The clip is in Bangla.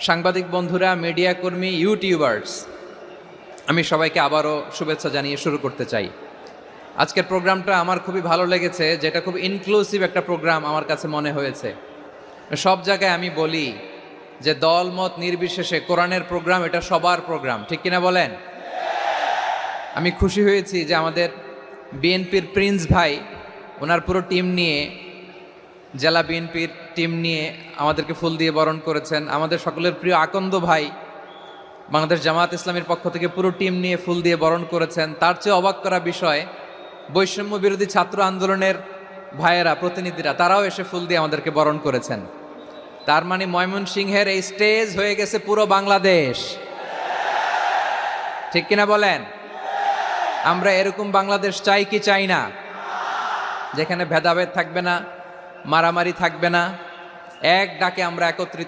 সাংবাদিক বন্ধুরা, মিডিয়া কর্মী, ইউটিউবার্স, আমি সবাইকে আবারও শুভেচ্ছা জানিয়ে শুরু করতে চাই। আজকের প্রোগ্রামটা আমার খুবই ভালো লেগেছে, যেটা খুব ইনক্লুসিভ একটা প্রোগ্রাম আমার কাছে মনে হয়েছে। সব জায়গায় আমি বলি যে দল মত নির্বিশেষে কোরআনের প্রোগ্রাম এটা সবার প্রোগ্রাম, ঠিক কিনা বলেন? আমি খুশি হয়েছি যে আমাদের বিএনপির প্রিন্স ভাই ওনার পুরো টিম নিয়ে, জেলা বিএনপির টিম নিয়ে আমাদেরকে ফুল দিয়ে বরণ করেছেন। আমাদের সকলের প্রিয় আকন্দ ভাই বাংলাদেশ জামায়াত ইসলামীর পক্ষ থেকে পুরো টিম নিয়ে ফুল দিয়ে বরণ করেছেন। তার চেয়ে অবাক করা বিষয়, বৈষম্য বিরোধী ছাত্র আন্দোলনের ভাইয়েরা, প্রতিনিধিরা, তারাও এসে ফুল দিয়ে আমাদেরকে বরণ করেছেন। তার মানে ময়মনসিংহের এই স্টেজ হয়ে গেছে পুরো বাংলাদেশ, ঠিক কিনা বলেন? আমরা এরকম বাংলাদেশ চাই কি চাই না? যেখানে ভেদাভেদ থাকবে না, মারামারি থাকবে না, এক ডাকে আমরা একত্রিত